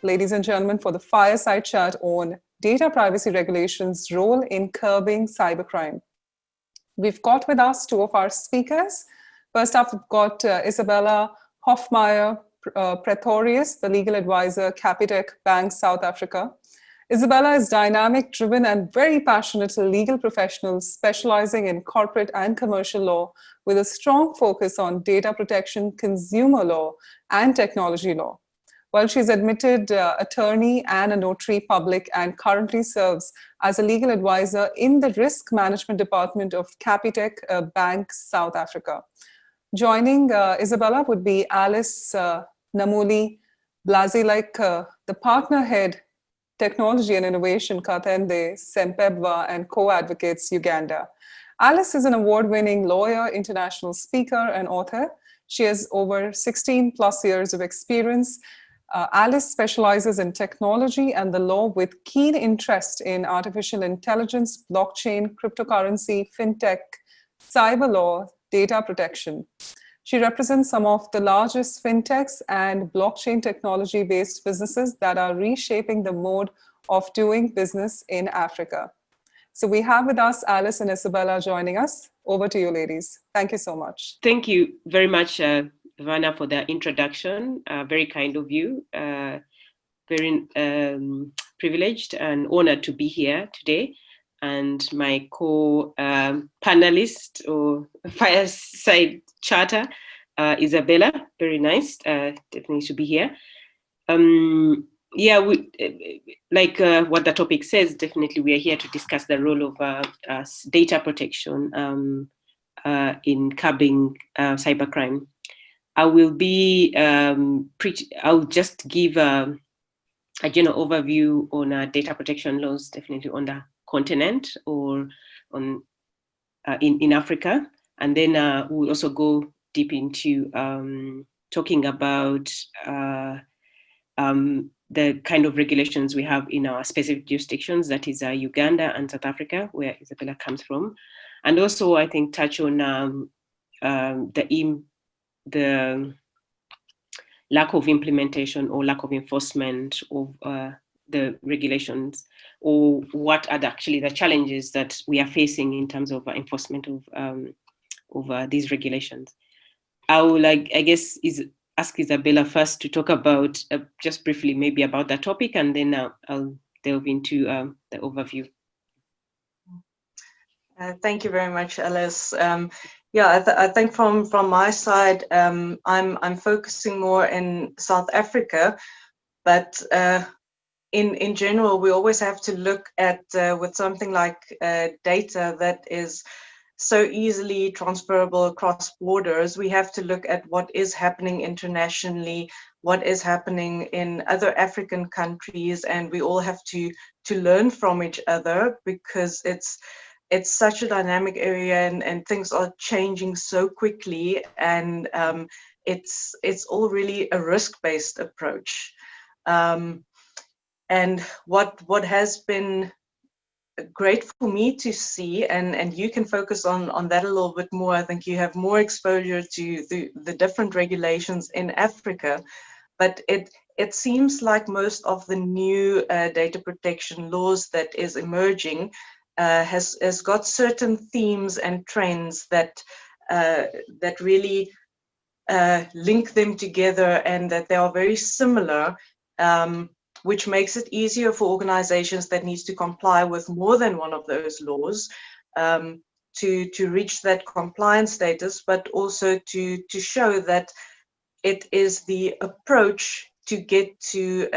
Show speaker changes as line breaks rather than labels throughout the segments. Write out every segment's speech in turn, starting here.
ladies and gentlemen, for the Fireside Chat on data privacy regulations' role in curbing cybercrime. We've got with us two of our speakers. First up, we've got Isabella Hofmeyr-Pretorius, the legal advisor, Capitec Bank, South Africa. Isabella is dynamic, driven, and very passionate legal professional specializing in corporate and commercial law with a strong focus on data protection, consumer law, and technology law. While she's admitted attorney and a notary public and currently serves as a legal advisor in the risk management department of Capitec Bank, South Africa. Joining Isabella would be Alice Namuli Blazevic, the partner head Technology and Innovation, Katende, Ssempebwa, and co-advocates, Uganda. Alice is an award-winning lawyer, international speaker, and author. She has over 16 plus years of experience. Alice specializes in technology and the law with keen interest in artificial intelligence, blockchain, cryptocurrency, fintech, cyber law, data protection. She represents some of the largest fintechs and blockchain technology-based businesses that are reshaping the mode of doing business in Africa. So we have with us Alice and Isabella joining us. Over to you, ladies. Thank you so much.
Thank you very much, Ivana, for the introduction. Very kind of you. Very privileged and honored to be here today. And my co-panelist or Fireside Chatter, Isabella, very nice, definitely to be here. Yeah, like what the topic says, definitely we are here to discuss the role of data protection in curbing cybercrime. I will be, I'll just give a general overview on data protection laws, definitely on the continent or on in Africa, and then we'll also go deep into talking about the kind of regulations we have in our specific jurisdictions, that is Uganda and South Africa, where Isabella comes from, and also I think touch on the lack of implementation or lack of enforcement of the regulations, or what are actually the challenges that we are facing in terms of enforcement of these regulations. I will, I guess, ask Isabella first to talk about, just briefly maybe about that topic, and then I'll delve into the overview.
Thank you very much, Alice. Yeah, I think from my side, I'm focusing more in South Africa, but in general, we always have to look at with something like data that is so easily transferable across borders. We have to look at what is happening internationally, what is happening in other African countries, and we all have to learn from each other, because it's such a dynamic area, and things are changing so quickly, and it's all really a risk-based approach. And what has been great for me to see, and you can focus on that a little bit more. I think you have more exposure to the different regulations in Africa, but it seems like most of the new data protection laws that is emerging has got certain themes and trends that really link them together, and that they are very similar, which makes it easier for organizations that needs to comply with more than one of those laws to reach that compliance status, but also to show that it is the approach to get to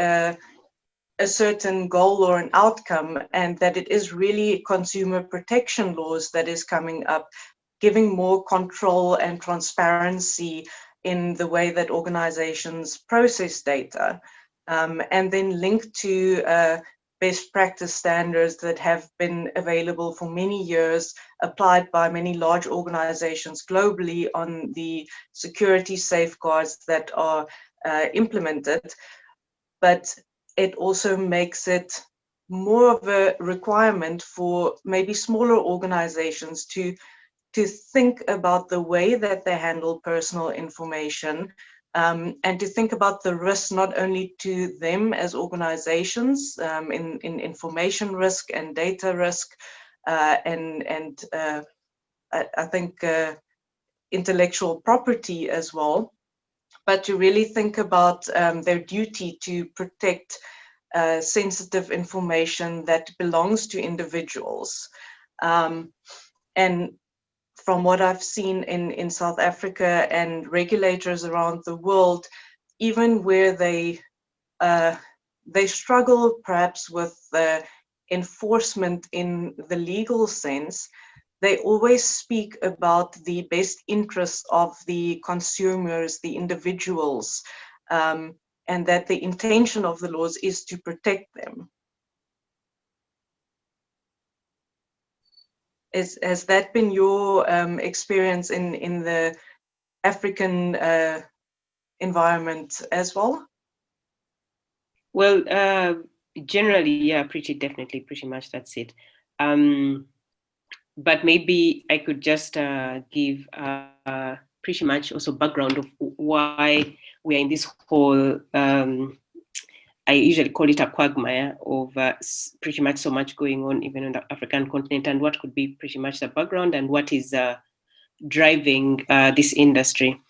a certain goal or an outcome, and that it is really consumer protection laws that is coming up, giving more control and transparency in the way that organizations process data, and then linked to best practice standards that have been available for many years, applied by many large organizations globally on the security safeguards that are implemented. But it also makes it more of a requirement for maybe smaller organizations to think about the way that they handle personal information, and to think about the risks not only to them as organizations in information risk and data risk, and I think intellectual property as well, but to really think about their duty to protect sensitive information that belongs to individuals. And from what I've seen in South Africa and regulators around the world, even where they struggle perhaps with enforcement in the legal sense, they always speak about the best interests of the consumers, the individuals, and that the intention of the laws is to protect them. Has that been your experience in the African environment as well?
Well, generally, yeah, pretty much that's it. But maybe I could just give pretty much also background of why we are in this whole, I usually call it a quagmire of pretty much so much going on even on the African continent, and what could be pretty much the background and what is driving this industry.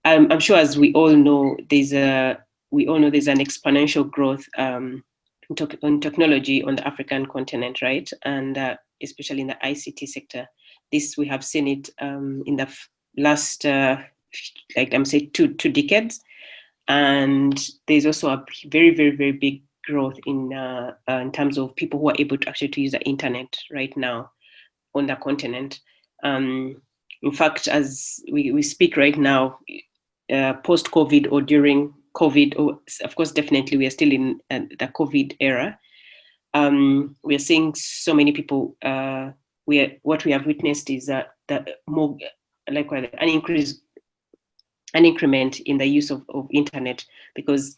I'm sure, as we all know, there's an exponential growth in technology on the African continent, right? And especially in the ICT sector. This, we have seen it in the last, like I'm saying, two decades. And there's also a very, very, very big growth in terms of people who are able to actually to use the internet right now on the continent. In fact, as we speak right now, post-COVID or during COVID, or of course, definitely we are still in the COVID era. We are seeing so many people. What we have witnessed is that more like an increment in the use of internet, because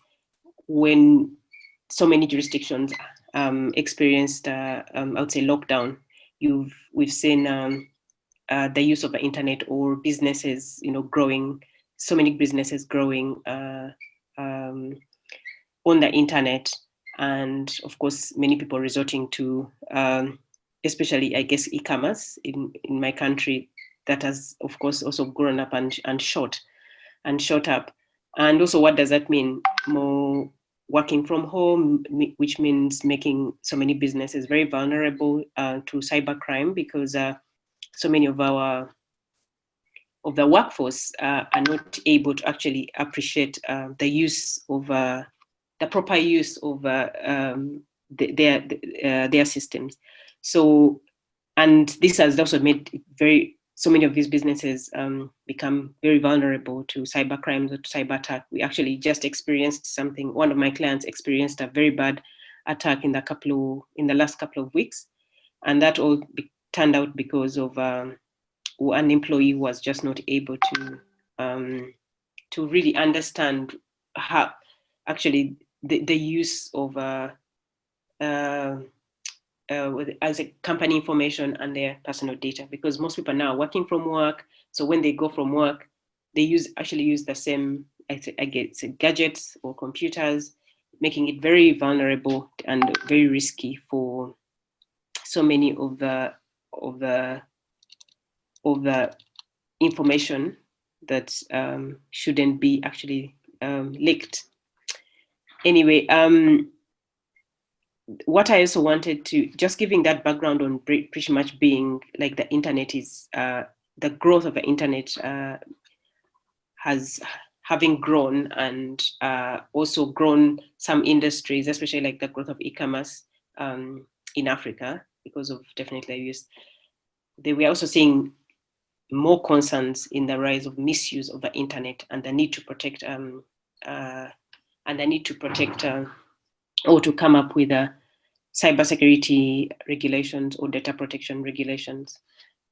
when so many jurisdictions experienced, I would say, lockdown, we've seen the use of the internet, or businesses, growing. So many businesses growing on the internet, and of course, many people resorting to, especially, I guess, e-commerce in my country, that has, of course, also grown up and shot up. And also, what does that mean? More working from home, which means making so many businesses very vulnerable to cybercrime, because so many of the workforce are not able to actually appreciate the proper use of their systems. So, and this has also made so many of these businesses become very vulnerable to cybercrimes or to cyber attack. We actually just experienced something. One of my clients experienced a very bad attack in the last couple of weeks, and that all turned out because of an employee who was just not able to really understand how actually the use of as a company information and their personal data, because most people now are working from work. So when they go from work, they actually use the same, I guess, gadgets or computers, making it very vulnerable and very risky for so many of the information that shouldn't be actually leaked. Anyway, what I also wanted to, just giving that background on pretty much being like the internet is, the growth of the internet has having grown, and also grown some industries, especially like the growth of e-commerce in Africa, because of definitely use. We are also seeing more concerns in the rise of misuse of the internet, and the need to protect or to come up with cybersecurity regulations or data protection regulations.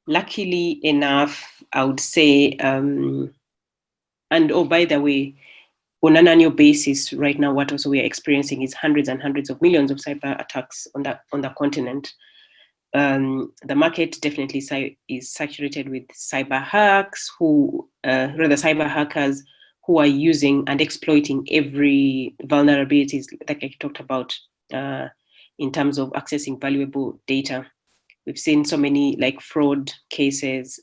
Luckily enough, I would say, and by the way, on an annual basis right now, what also we are experiencing is hundreds and hundreds of millions of cyber attacks on the continent. The market definitely is saturated with cyber hacks, cyber hackers who are using and exploiting every vulnerabilities, like I talked about, in terms of accessing valuable data. We've seen so many like fraud cases,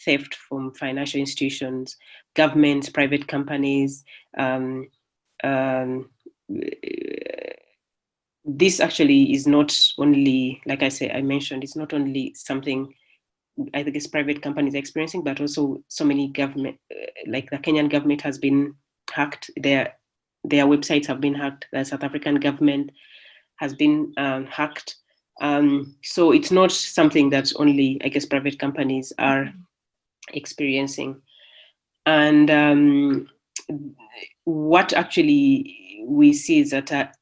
theft from financial institutions, governments, private companies. This actually is not only, like I mentioned, it's not only something I think it's private companies experiencing, but also so many government, like the Kenyan government has been hacked. Their websites have been hacked. The South African government has been hacked. So it's not something that only, I guess, private companies are experiencing. And what actually we see is that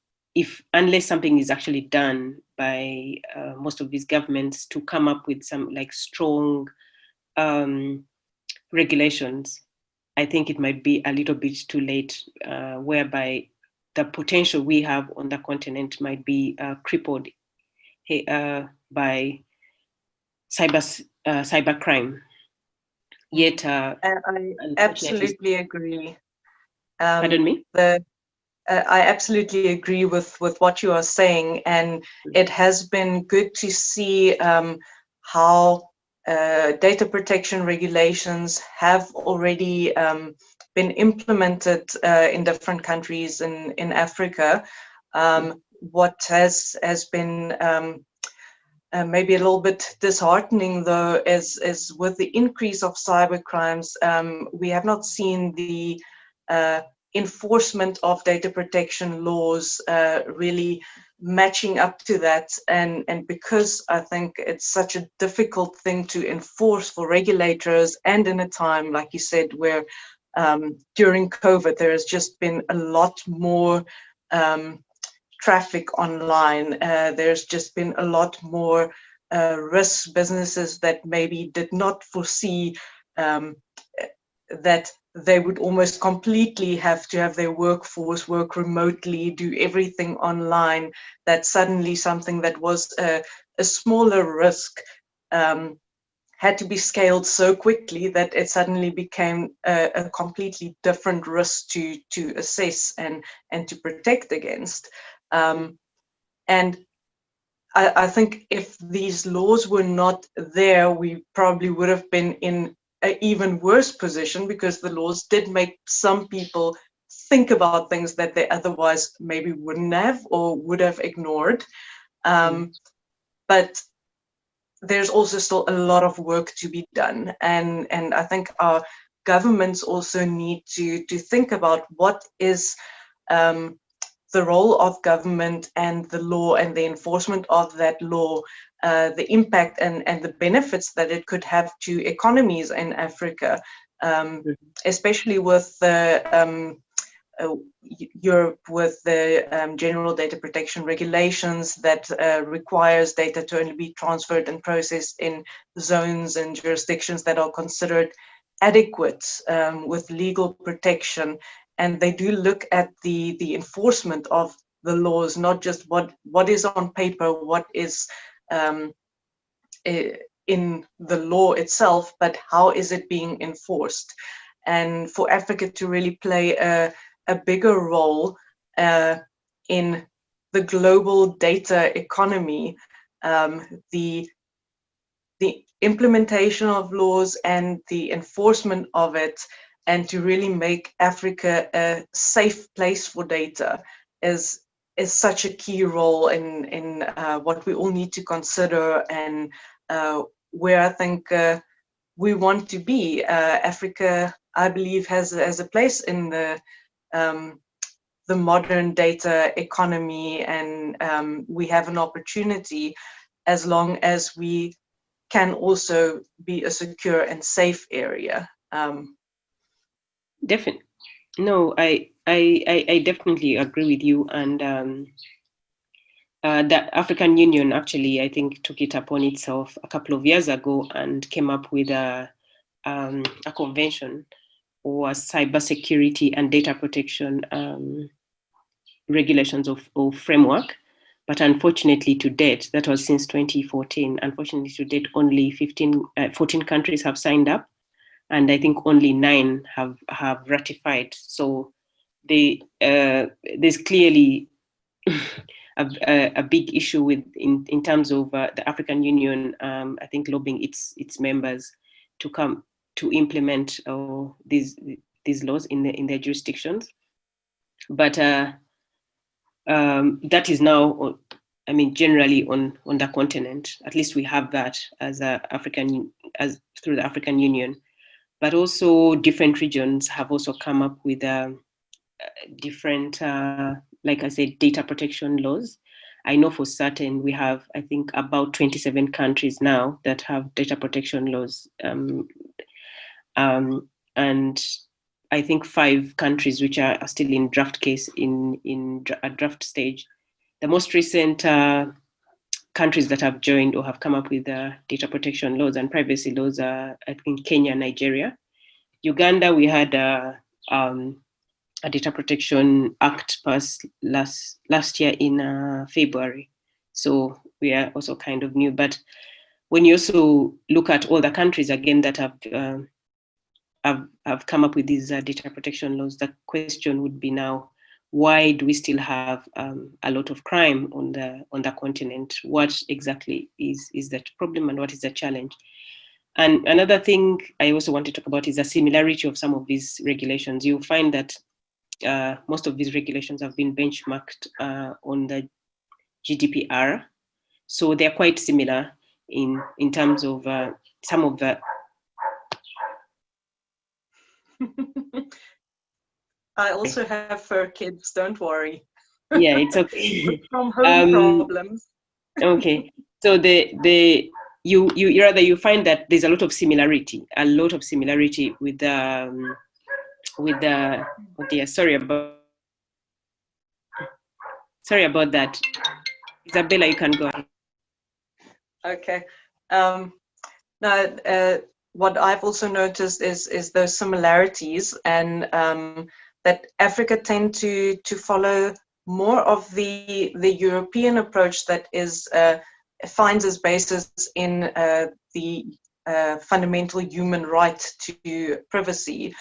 unless something is actually done by most of these governments to come up with some like strong regulations, I think it might be a little bit too late, whereby the potential we have on the continent might be crippled by cybercrime. Yet,
I absolutely agree.
Pardon me?
I absolutely agree with what you are saying, and it has been good to see how data protection regulations have already been implemented in different countries in Africa. What has been maybe a little bit disheartening, though, is with the increase of cybercrimes, we have not seen the enforcement of data protection laws really matching up to that, and because I think it's such a difficult thing to enforce for regulators, and in a time, like you said, where during COVID there has just been a lot more traffic online. There's just been a lot more risk. Businesses that maybe did not foresee that they would almost completely have to have their workforce work remotely, do everything online, that suddenly something that was a smaller risk had to be scaled so quickly that it suddenly became a completely different risk to assess and to protect against. And I think if these laws were not there, we probably would have been in an even worse position, because the laws did make some people think about things that they otherwise maybe wouldn't have or would have ignored. But there's also still a lot of work to be done. And I think our governments also need to think about what is the role of government and the law and the enforcement of that law, the impact and the benefits that it could have to economies in Africa, especially with Europe, with the general data protection regulations that requires data to only be transferred and processed in zones and jurisdictions that are considered adequate with legal protection. And they do look at the enforcement of the laws, not just what is on paper, what is in the law itself, but how is it being enforced. And for Africa to really play a bigger role in the global data economy, the implementation of laws and the enforcement of it, and to really make Africa a safe place for data is such a key role in what we all need to consider, and where I think we want to be. Africa, I believe, has a place in the modern data economy, and we have an opportunity as long as we can also be a secure and safe area.
Definitely. No, I definitely agree with you. And the African Union actually, I think, took it upon itself a couple of years ago and came up with a convention or cybersecurity and data protection regulations or framework. But unfortunately, to date, that was since 2014. Unfortunately, to date, only 14 countries have signed up. and I think only 9 have ratified. So there's clearly a big issue with in terms of the African Union. I think lobbying its members to come to implement these laws in their jurisdictions. But that is now, I mean, generally on the continent. At least we have that as through the African Union. But also different regions have also come up with different, like I said, data protection laws. I know for certain we have, I think, about 27 countries now that have data protection laws. And I think 5 countries which are still in draft case, in a draft stage. The most recent countries that have joined or have come up with data protection laws and privacy laws are, I think, Kenya, Nigeria. Uganda, we had a Data Protection Act passed last year in February. So we are also kind of new. But when you also look at all the countries again that have come up with these data protection laws, the question would be now, why do we still have a lot of crime on the continent? What exactly is that problem, and what is the challenge? And another thing I also want to talk about is the similarity of some of these regulations. You'll find that most of these regulations have been benchmarked on the GDPR, so they're quite similar in terms of some of the.
I also have fur kids, don't worry.
Yeah, it's okay.
From home problems.
Okay, so you find that there's a lot of similarity with oh dear, sorry about that. Isabella, you can go ahead.
Okay. Now, what I've also noticed is those similarities, and that Africa tend to follow more of the European approach that finds its basis in the fundamental human right to privacy.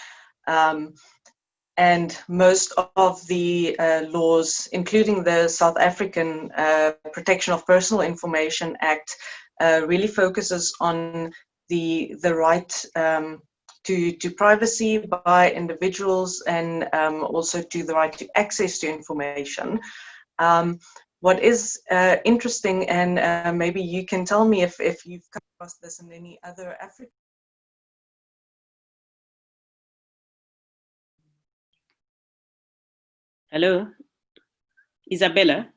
And most of the laws, including the South African Protection of Personal Information Act, really focuses on the right to privacy by individuals, and also to the right to access to information. What is interesting, and maybe you can tell me if you've come across this in any other African.
Hello, Isabella?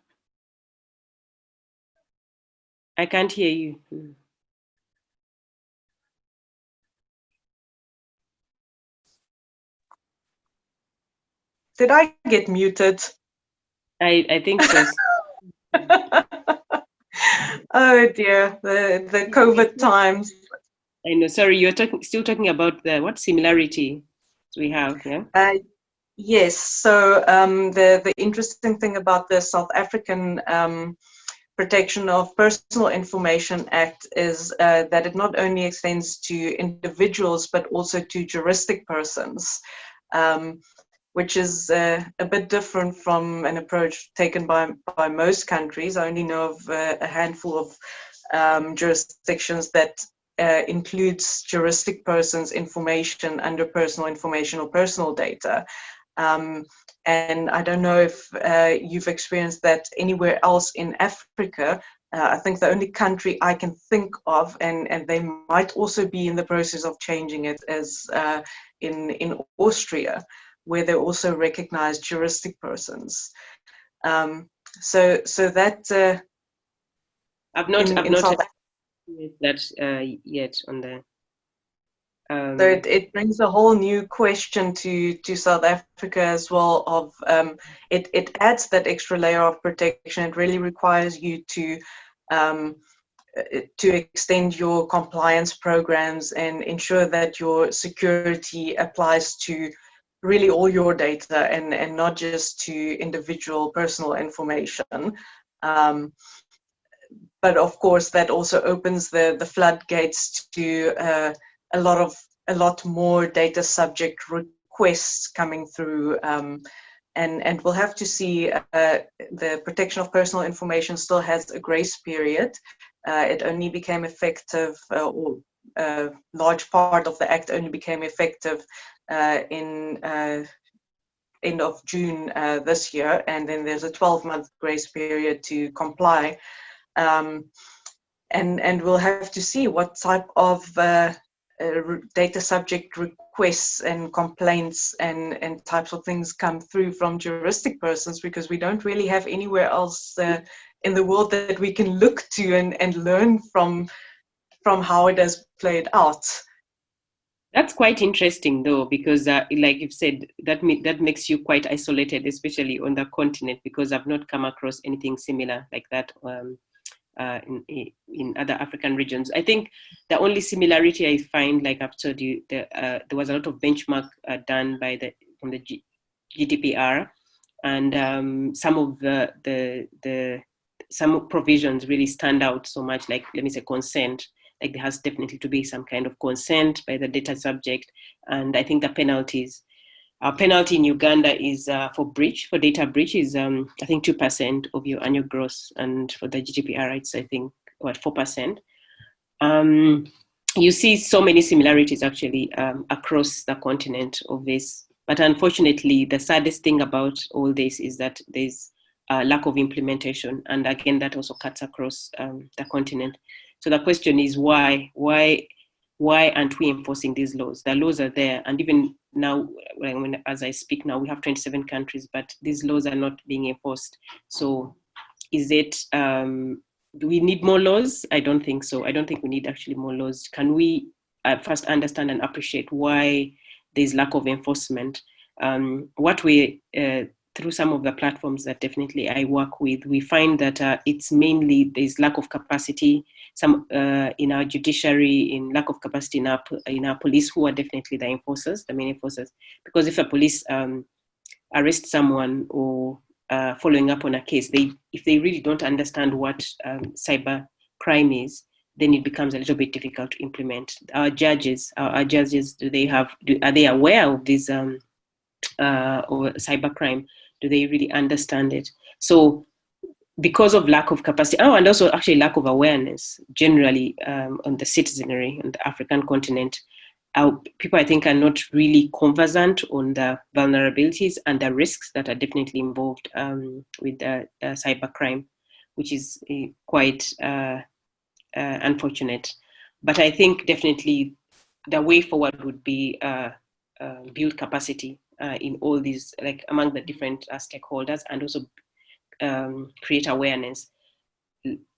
I can't hear you.
Did I get muted?
I think so.
Oh dear, the COVID times.
I know. Sorry, you're still talking about what similarity we have, yeah?
Yes. So the interesting thing about the South African Protection of Personal Information Act is that it not only extends to individuals but also to juristic persons, which is a bit different from an approach taken by most countries. I only know of a handful of jurisdictions that includes juristic persons' information under personal information or personal data. And I don't know if you've experienced that anywhere else in Africa. I think the only country I can think of, and they might also be in the process of changing it, is in Austria, where they also recognize juristic persons. So that
I've not that yet on the.
So it brings a whole new question to South Africa as well. Of it adds that extra layer of protection. It really requires you to extend your compliance programs and ensure that your security applies to really all your data and not just to individual personal information. But of course, that also opens the floodgates to a lot of a lot more data subject requests coming through, and we'll have to see. The protection of personal information still has a grace period. It only became effective, or a large part of the act only became effective in end of June this year, and then there's a 12-month grace period to comply. And we'll have to see what type of data subject requests and complaints and types of things come through from juristic persons, because we don't really have anywhere else in the world that we can look to and learn from how it has played out.
That's quite interesting, though, because like you've said, that makes you quite isolated, especially on the continent, because I've not come across anything similar like that in other African regions. I think the only similarity I find, like I've told you, there was a lot of benchmark done from the GDPR, and some of some provisions really stand out so much. Like, let me say, consent. Like, there has definitely to be some kind of consent by the data subject, and I think the penalties. Our penalty in Uganda is for data breach is I think 2% of your annual gross, and for the GDPR it's I think 4%. You see so many similarities actually across the continent of this, but unfortunately the saddest thing about all this is that there's a lack of implementation, and again that also cuts across the continent. So the question is why aren't we enforcing these laws? The laws are there, and even now, as I speak now, we have 27 countries, but these laws are not being enforced. So is it, do we need more laws? I don't think so. I don't think we need actually more laws. Can we first understand and appreciate why there's lack of enforcement? What we, through some of the platforms that definitely I work with, we find that it's mainly there's lack of capacity, some in our judiciary, in lack of capacity in our police, who are definitely the enforcers, the main enforcers. Because if a police arrests someone or following up on a case, if they really don't understand what cyber crime is, then it becomes a little bit difficult to implement. Our judges, are they aware of this or cybercrime? Do they really understand it? So because of lack of capacity, and also actually lack of awareness generally on the citizenry on the African continent, people I think are not really conversant on the vulnerabilities and the risks that are definitely involved with cybercrime, which is quite unfortunate. But I think definitely the way forward would be build capacity in all these, like among the different stakeholders, and also create awareness,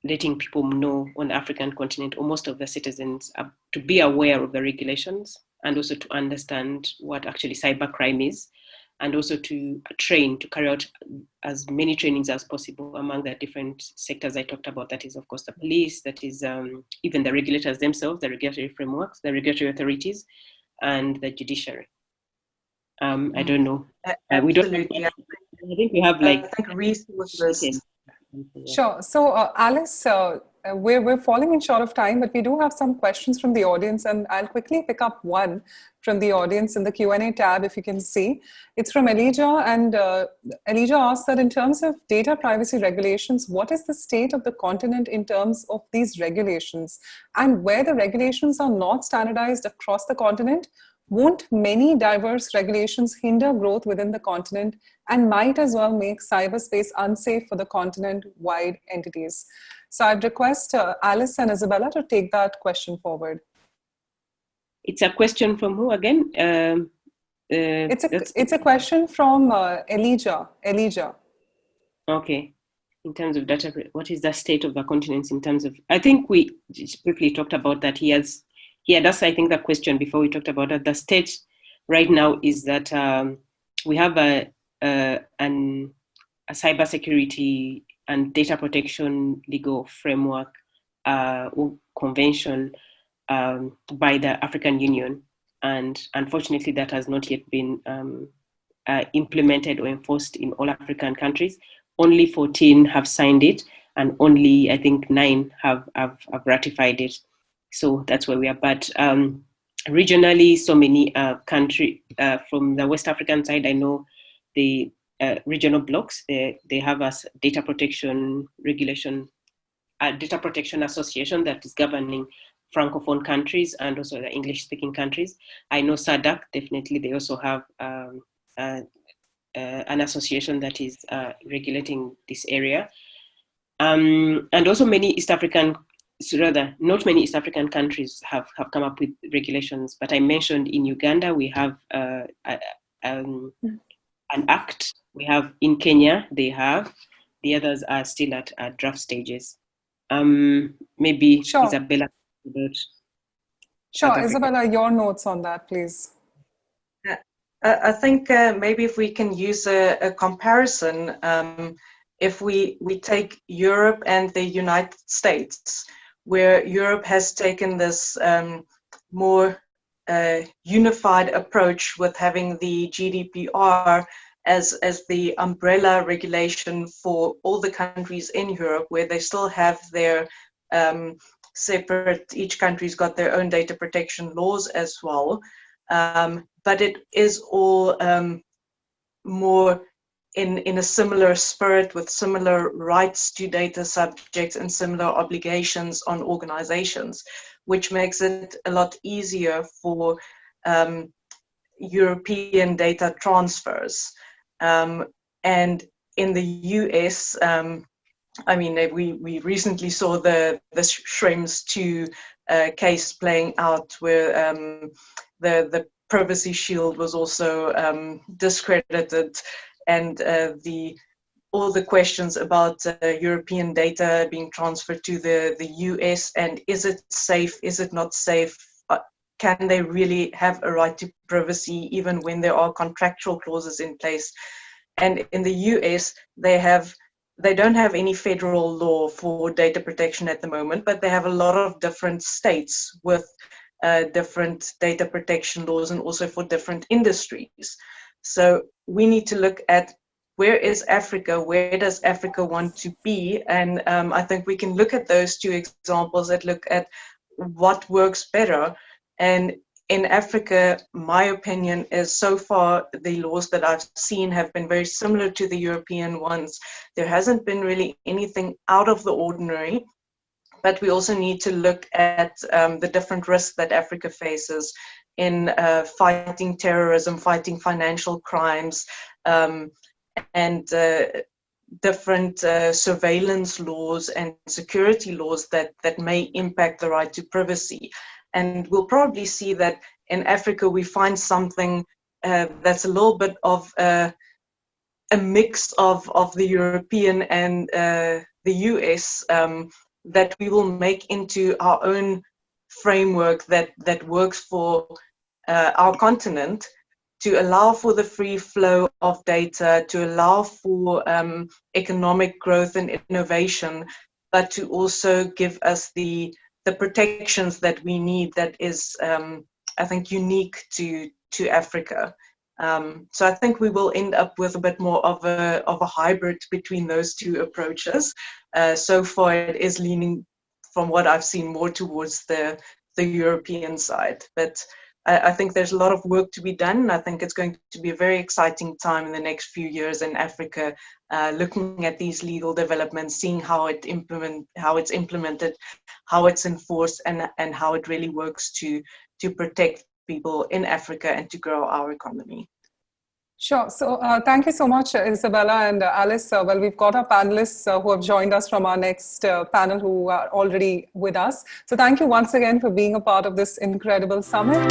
letting people know on the African continent, or most of the citizens, to be aware of the regulations, and also to understand what actually cybercrime is, and also to train, to carry out as many trainings as possible among the different sectors I talked about. That is, of course, the police, that is even the regulators themselves, the regulatory frameworks, the regulatory authorities, and the judiciary. I don't know. We don't. I think we have like.
I think resources.
Sure. So, Alice, we're falling in short of time, but we do have some questions from the audience, and I'll quickly pick up one from the audience in the Q&A tab, if you can see. It's from Elijah, and Elijah asks that in terms of data privacy regulations, what is the state of the continent in terms of these regulations? And where the regulations are not standardized across the continent, won't many diverse regulations hinder growth within the continent and might as well make cyberspace unsafe for the continent-wide entities? So I'd request Alice and Isabella to take that question forward.
It's a question from who again?
It's a question from Elijah.
Okay. In terms of data, what is the state of the continents in terms of, I think we just briefly talked about that. That's I think the question before we talked about that. The state right now is that we have a cybersecurity and data protection legal framework or convention by the African Union, and unfortunately that has not yet been implemented or enforced in all African countries. Only 14 have signed it, and only I think 9 have ratified it. So that's where we are. But regionally, so many countries from the West African side. I know the regional blocks, they have a data protection regulation, data protection association that is governing Francophone countries and also the English-speaking countries. I know SADC, definitely, they also have an association that is regulating this area. And also many East African, not many East African countries have come up with regulations, but I mentioned in Uganda, we have an act. We have in Kenya, they have. The others are still at draft stages. Maybe
Sure.
Isabella.
Sure, Isabella, your notes on that, please.
I think maybe if we can use a comparison, if we take Europe and the United States, where Europe has taken this more unified approach with having the GDPR as the umbrella regulation for all the countries in Europe, where they still have their separate, each country's got their own data protection laws as well. But it is all more in a similar spirit, with similar rights to data subjects and similar obligations on organizations, which makes it a lot easier for European data transfers. And in the US, I mean, we recently saw the Schrems 2 case playing out, where the Privacy Shield was also discredited, and all the questions about European data being transferred to the US, and is it safe, is it not safe? Can they really have a right to privacy even when there are contractual clauses in place? And in the US, they don't have any federal law for data protection at the moment, but they have a lot of different states with different data protection laws, and also for different industries. So we need to look at, where is Africa? Where does Africa want to be? And I think we can look at those two examples that look at what works better. And in Africa, my opinion is, so far the laws that I've seen have been very similar to the European ones. There hasn't been really anything out of the ordinary, but we also need to look at the different risks that Africa faces in fighting terrorism, fighting financial crimes, and different surveillance laws and security laws that may impact the right to privacy. And we'll probably see that in Africa we find something that's a little bit of a mix of the European and the US, that we will make into our own framework that works for our continent, to allow for the free flow of data, to allow for economic growth and innovation, but to also give us the protections that we need, that is, I think, unique to Africa. So I think we will end up with a bit more of a hybrid between those two approaches. So far, it is leaning, from what I've seen, more towards the European side. But I think there's a lot of work to be done. I think it's going to be a very exciting time in the next few years in Africa, looking at these legal developments, seeing how it's implemented, how it's enforced, and how it really works to protect people in Africa and to grow our economy.
Sure. So thank you so much, Isabella and Alice. Well, we've got our panelists who have joined us from our next panel, who are already with us. So thank you once again for being a part of this incredible summit.